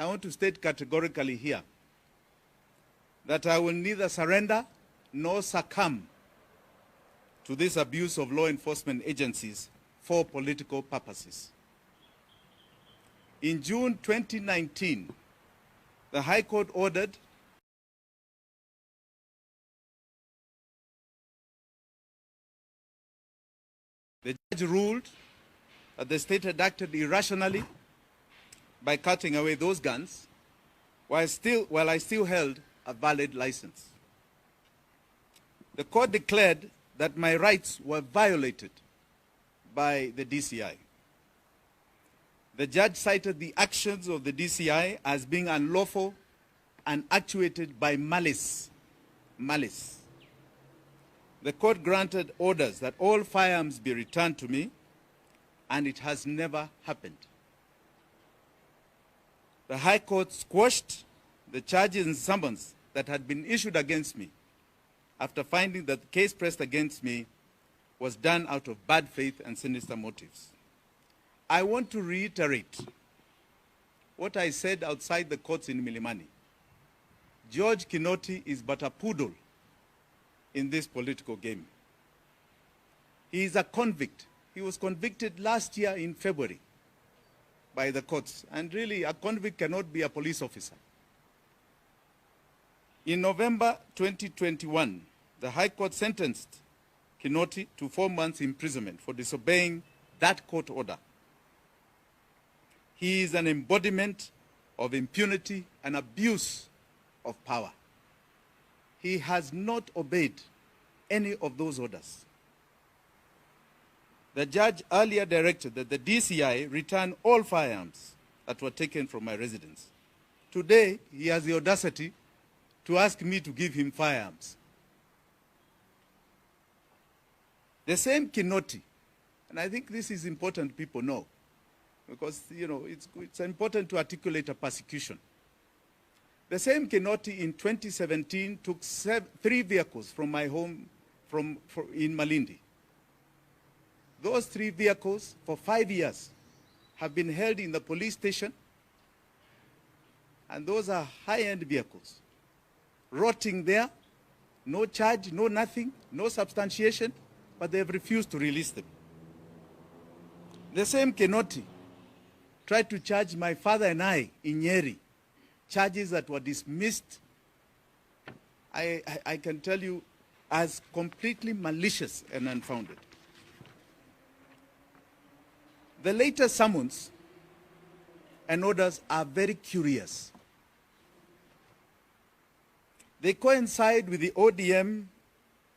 I want to state categorically here that I will neither surrender nor succumb to this abuse of law enforcement agencies for political purposes. In June 2019, the High Court ordered the judge ruled that the state had acted irrationally by cutting away those guns while I still held a valid license. The court declared that my rights were violated by the DCI. The judge cited the actions of the DCI as being unlawful and actuated by malice. Malice. The court granted orders that all firearms be returned to me, and it has never happened. The High Court squashed the charges and summons that had been issued against me after finding that the case pressed against me was done out of bad faith and sinister motives. I want to reiterate what I said outside the courts in Milimani. George Kinoti is but a poodle in this political game. He is a convict. He was convicted last year in February by the courts. And really, a convict cannot be a police officer. In November 2021, the High Court sentenced Kinoti to 4 months imprisonment for disobeying that court order. He is an embodiment of impunity and abuse of power. He has not obeyed any of those orders. The judge earlier directed that the DCI return all firearms that were taken from my residence. Today, he has the audacity to ask me to give him firearms. The same Kinoti, and I think this is important people know, because it's important to articulate a persecution. The same Kinoti in 2017 took 3 vehicles from my home in Malindi. Those 3 vehicles for 5 years have been held in the police station, and those are high-end vehicles, rotting there, no charge, no nothing, no substantiation, but they have refused to release them. The same Kinoti tried to charge my father and I in Nyeri, charges that were dismissed, I can tell you, as completely malicious and unfounded. The latest summons and orders are very curious. They coincide with the ODM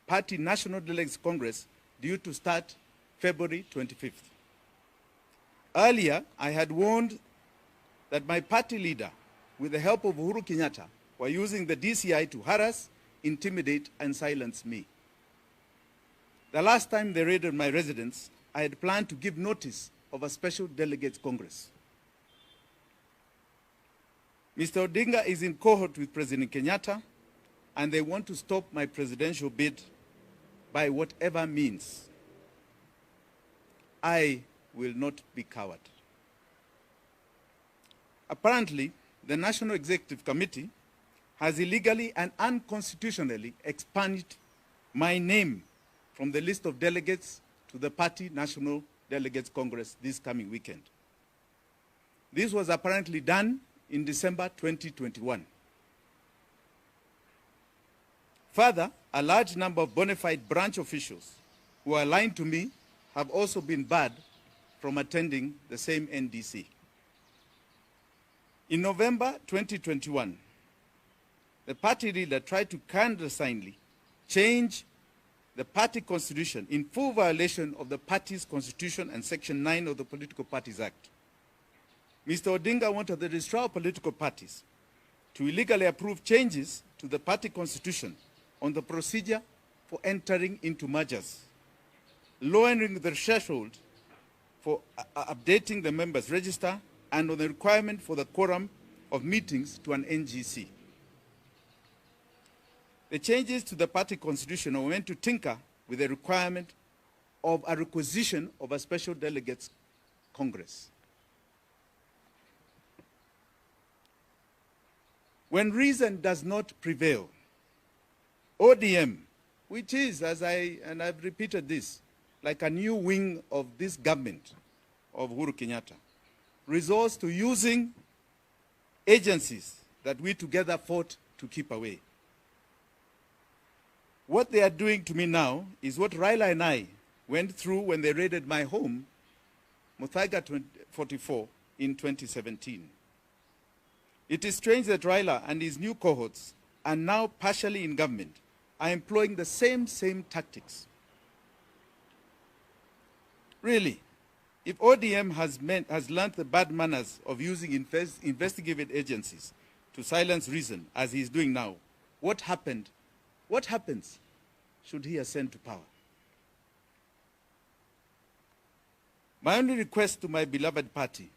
Party National Delegates Congress due to start February 25th. Earlier, I had warned that my party leader, with the help of Uhuru Kenyatta, were using the DCI to harass, intimidate, and silence me. The last time they raided my residence, I had planned to give notice of a special delegates congress. Mr. Odinga is in cohort with President Kenyatta, and they want to stop my presidential bid by whatever means. I will not be coward. Apparently, the National Executive Committee has illegally and unconstitutionally expunged my name from the list of delegates to the Party National Delegates Congress this coming weekend. This was apparently done in December 2021. Further, a large number of bona fide branch officials who are aligned to me have also been barred from attending the same NDC. In November 2021, the party leader tried to clandestinely change the party constitution in full violation of the party's constitution and Section 9 of the Political Parties Act. Mr. Odinga wanted the registrar of political parties to illegally approve changes to the party constitution on the procedure for entering into mergers, lowering the threshold for updating the members' register, and on the requirement for the quorum of meetings to an NGC. The changes to the party constitution were meant to tinker with the requirement of a requisition of a special delegates congress. When reason does not prevail, ODM, which is, and I've repeated this, like a new wing of this government of Uhuru Kenyatta, resorts to using agencies that we together fought to keep away. What they are doing to me now is what Raila and I went through when they raided my home, Muthaiga 44, in 2017. It is strange that Raila and his new cohorts are now partially in government, are employing the same tactics. Really, if ODM has learned the bad manners of using investigative agencies to silence reason, as he is doing now, what happens should he ascend to power? My only request to my beloved party,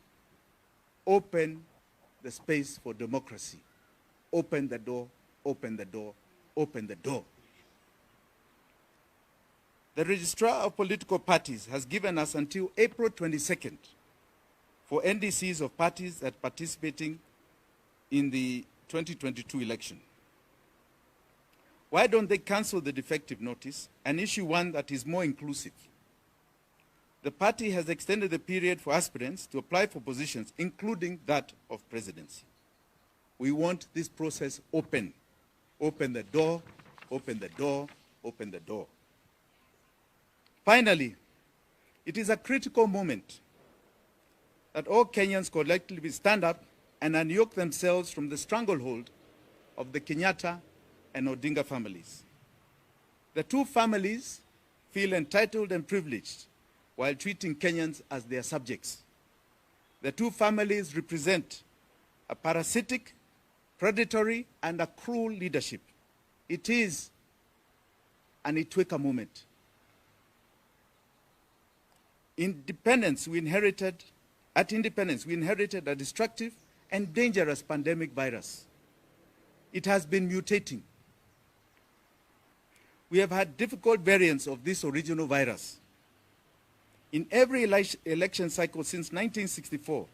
open the space for democracy. Open the door, open the door, open the door. The Registrar of Political Parties has given us until April 22nd for NDCs of parties that are participating in the 2022 election. Why don't they cancel the defective notice and issue one that is more inclusive? The party has extended the period for aspirants to apply for positions, including that of presidency. We want this process open. Open the door, open the door, open the door. Finally, it is a critical moment that all Kenyans collectively stand up and unyoke themselves from the stranglehold of the Kenyatta and Odinga families. The two families feel entitled and privileged while treating Kenyans as their subjects. The two families represent a parasitic, predatory, and a cruel leadership. It is an Itweka moment. At independence, we inherited a destructive and dangerous pandemic virus. It has been mutating. We have had difficult variants of this original virus. In every election cycle since 1964,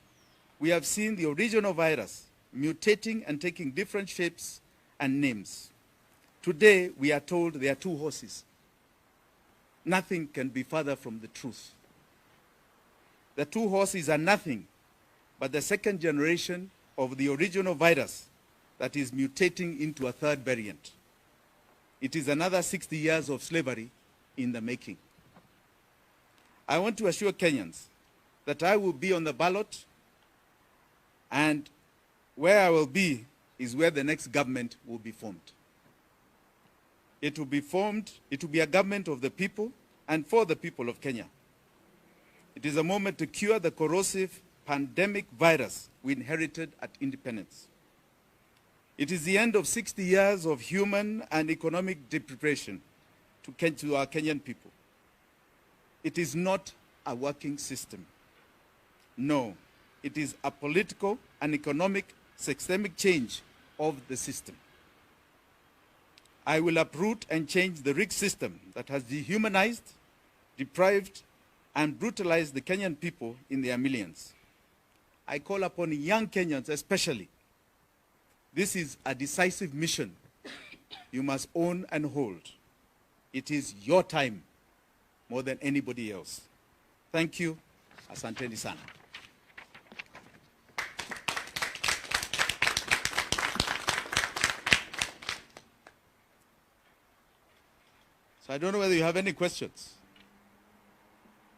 we have seen the original virus mutating and taking different shapes and names. Today, we are told there are two horses. Nothing can be further from the truth. The two horses are nothing but the second generation of the original virus that is mutating into a third variant. It is another 60 years of slavery in the making. I want to assure Kenyans that I will be on the ballot, and where I will be is where the next government will be formed. It will be a government of the people and for the people of Kenya. It is a moment to cure the corrosive pandemic virus we inherited at independence. It is the end of 60 years of human and economic deprivation to our Kenyan people. It is not a working system. No, it is a political and economic systemic change of the system. I will uproot and change the rigged system that has dehumanized, deprived, and brutalized the Kenyan people in their millions. I call upon young Kenyans especially. This is a decisive mission you must own and hold. It is your time more than anybody else. Thank you. Asanteni sana. So I don't know whether you have any questions.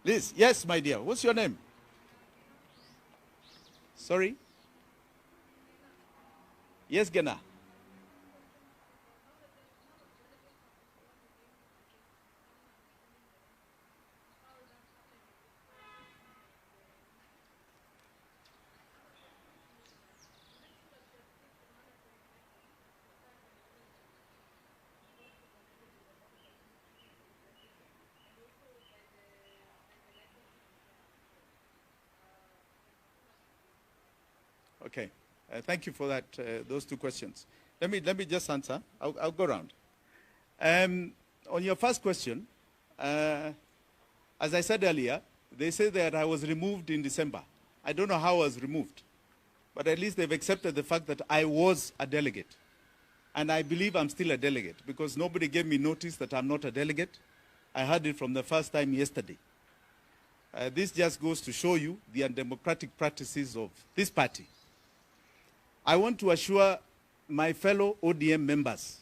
Liz, yes, my dear. What's your name? Sorry? Yes, Gena. Okay. Thank you for that, those two questions. Let me just answer. I'll go around. On your first question, as I said earlier, they say that I was removed in December. I don't know how I was removed. but at least they've accepted the fact that I was a delegate. And I believe I'm still a delegate because nobody gave me notice that I'm not a delegate. I heard it from the first time yesterday. This just goes to show you the undemocratic practices of this party. I want to assure my fellow ODM members,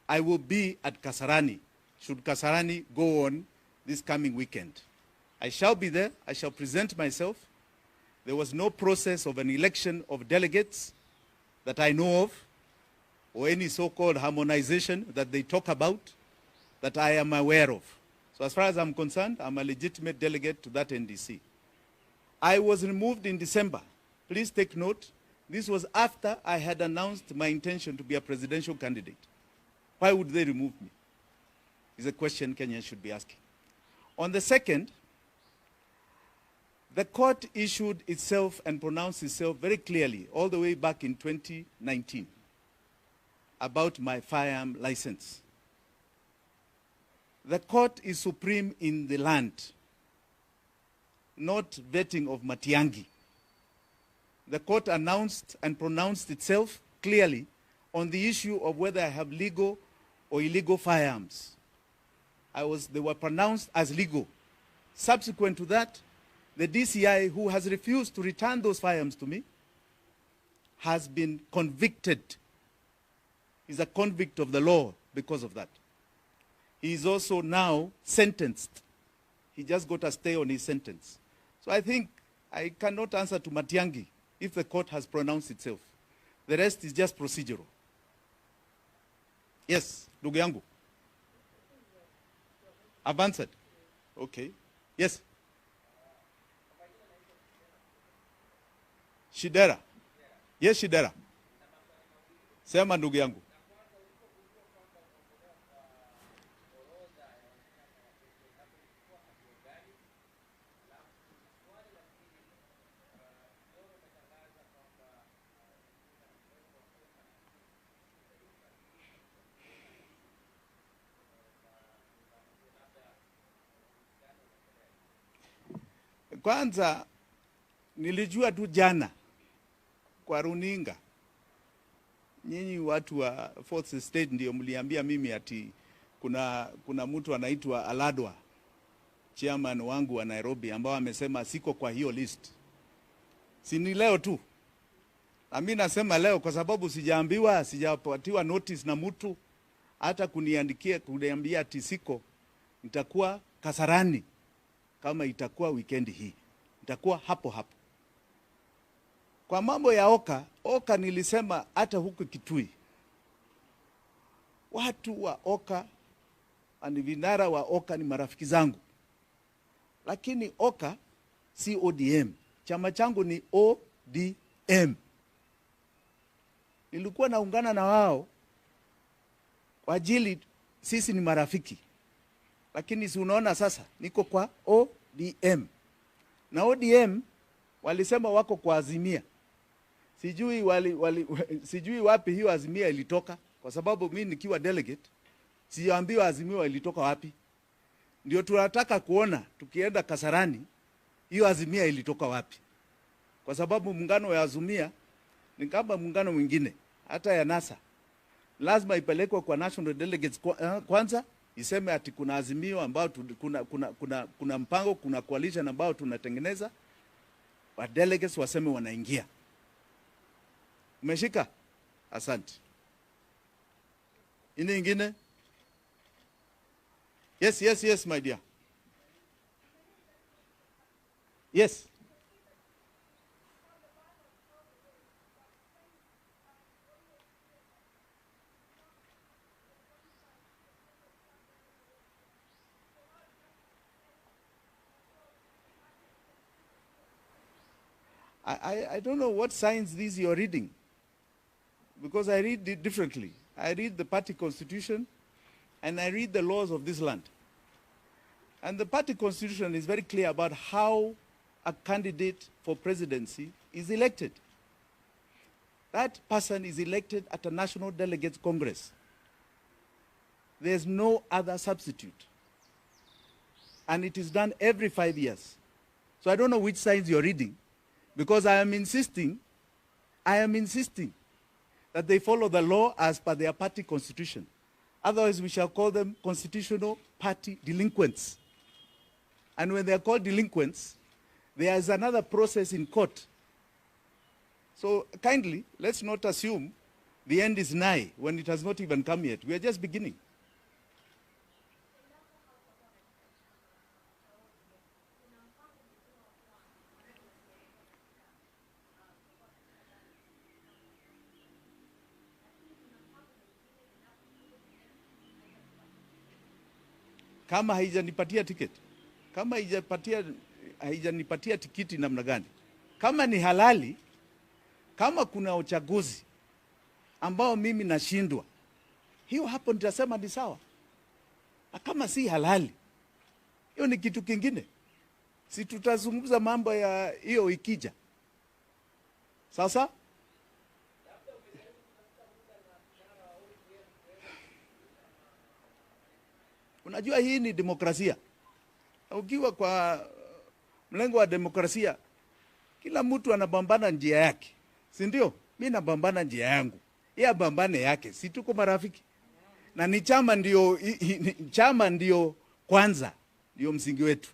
I will be at Kasarani, should Kasarani go on this coming weekend. I shall be there. I shall present myself. There was no process of an election of delegates that I know of, or any so-called harmonization that they talk about that I am aware of. So as far as I'm concerned, I'm a legitimate delegate to that NDC. I was removed in December. Please take note, this was after I had announced my intention to be a presidential candidate. Why would they remove me? Is a question Kenyans should be asking. On the second, the court issued itself and pronounced itself very clearly all the way back in 2019 about my firearm license. The court is supreme in the land, not vetting of Matiang'i. The court announced and pronounced itself clearly on the issue of whether I have legal or illegal firearms. They were pronounced as legal. Subsequent to that, the DCI, who has refused to return those firearms to me, has been convicted. He's a convict of the law because of that. He is also now sentenced. He just got a stay on his sentence. So I think I cannot answer to Matiang'i if the court has pronounced itself. The rest is just procedural. Yes, ndugu yangu. I've answered. Okay. Yes. Shidera. Yes, Shidera. Sema ndugu yangu. Kwanza nilijua tu jana kwa runinga, nyinyi watu wa Fourth Estate ndio mliambia mimi ati kuna mtu anaitwa Aladwa, chairman wangu wa Nairobi, ambao amesema siko kwa hiyo list. Si ni leo tu. Na mimi nasema leo kwa sababu sijaambiwa, sijapatiwa notice na mtu hata kuniambia ati siko. Nitakuwa Kasarani kama itakuwa weekend hii. Nitakuwa hapo hapo. Kwa mambo ya Oka nilisema hata huku Kitui. Watu wa Oka, ani vinara wa Oka ni marafiki zangu. Lakini Oka si ODM. Chama changu ni ODM. Nilikuwa naungana na wao kwa ajili sisi ni marafiki. Lakini si unaona sasa niko kwa ODM. Na ODM walisema wako kwa Azimia. Sijui wapi hiyo Azimia ilitoka, kwa sababu mimi nikiwa delegate sijaambiwa Azimia ilitoka wapi. Ndio tunataka kuona tukienda Kasarani hiyo Azimia ilitoka wapi. Kwa sababu muungano wa Azimia ni kama muungano mwingine, hata ya NASA. Lazima ipelekwe kwa national delegates kwanza, iseme ati kuna azimio ambao kuna mpango, kuna coalition ambao tunatengeneza, wa delegates waseme wanaingia. Umeshika? Asante. Ini ingine? Yes, my dear. Yes. I don't know what signs these you're reading, because I read it differently. I read the party constitution and I read the laws of this land. And the party constitution is very clear about how a candidate for presidency is elected. That person is elected at a National Delegates Congress. There's no other substitute. And it is done every 5 years. So I don't know which signs you're reading, because I am insisting I am insisting that they follow the law as per their party constitution. Otherwise, we shall call them constitutional party delinquents. And when they are called delinquents, there is another process in court. So kindly, let's not assume the end is nigh when it has not even come yet. We are just beginning. Kama haijanipatia tiketi, kama haijanipatia tikiti namna gani? Kama ni halali, kama kuna uchaguzi ambao mimi nashindwa, hiyo hapo nitasema ni sawa. Kama si halali, hiyo ni kitu kingine. Si tutazungumza mambo ya hiyo ikija. Sasa unajua hii ni demokrasia. Ukiwa kwa mlengo wa demokrasia, kila mtu anapambana njia yake. Si ndio? Mimi napambana njia yangu. Yeye apambane yake. Si tuko marafiki? Na ni chama ndio kwanza, ndio msingi wetu.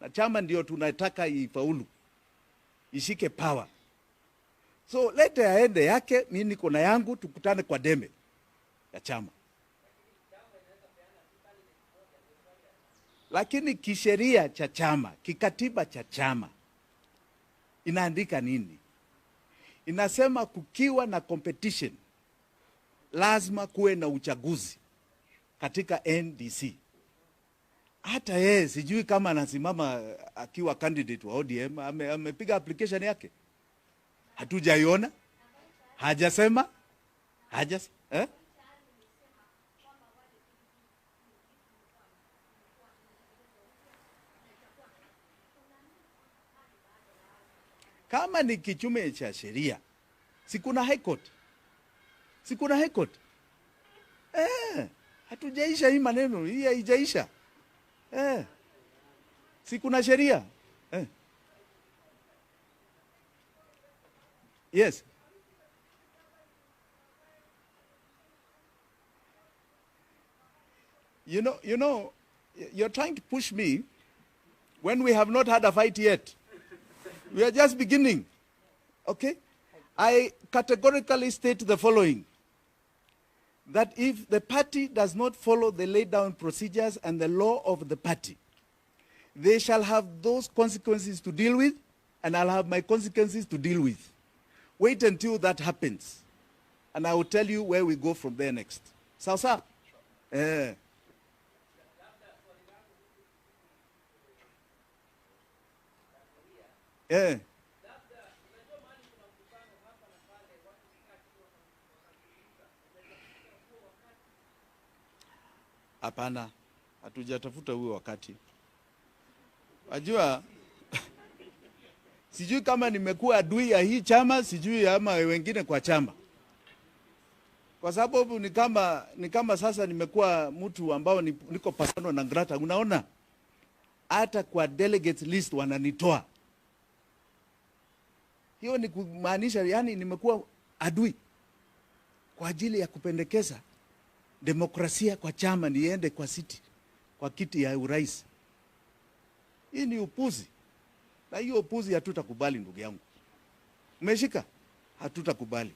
Na chama ndio tunataka ifaulu. Ishike power. So lete aende yake, mimi niko na yangu, tukutane kwa deme ya chama. Lakini kisheria cha chama, kikatiba cha chama, inaandika nini? Inasema kukiwa na competition, lazima kuwe na uchaguzi katika NDC. Hata yeye sijui kama anasimama akiwa candidate wa ODM, amepiga application yake. Hatujaiona. Hajasema. Kama ni kichume cha sheria, sikuna high court. Sikuna high court. Hatujaisha hii maneno, hii haijaisha. Sikuna sheria. Yes. You know, you're trying to push me when we have not had a fight yet. We are just beginning. Okay? I categorically state the following. That if the party does not follow the laid down procedures and the law of the party, they shall have those consequences to deal with, and I'll have my consequences to deal with. Wait until that happens, and I will tell you where we go from there next. Sasa? Hapana, hatujatafuta huo wakati. Wajua, sijui kama nimekuwa adui ya hii chama, sijui ama wengine kwa chama. Kwa sababu ni kama sasa nimekuwa mtu ambao niko persona non grata. Unaona? Hata kwa delegate list wananitoa. Hiyo ni kumaanisha yani nimekuwa adui kwa ajili ya kupendekeza demokrasia kwa chama niende kwa kiti ya urais. Hii ni upuzi. Na hiyo upuzi hatutakubali ndugu yangu. Umeshika? Hatutakubali.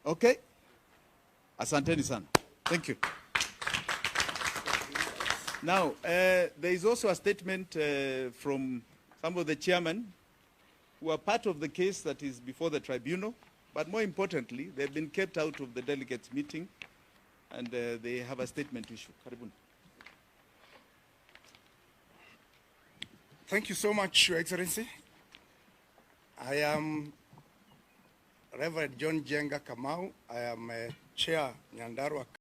Okay? Asanteni sana. Thank you. Now, there is also a statement from some of the chairmen who are part of the case that is before the tribunal, but more importantly, they've been kept out of the delegates meeting, and they have a statement to issue. Karibuni. Thank you so much, Your Excellency. I am Reverend John Jenga Kamau. I am Chair Nyandarua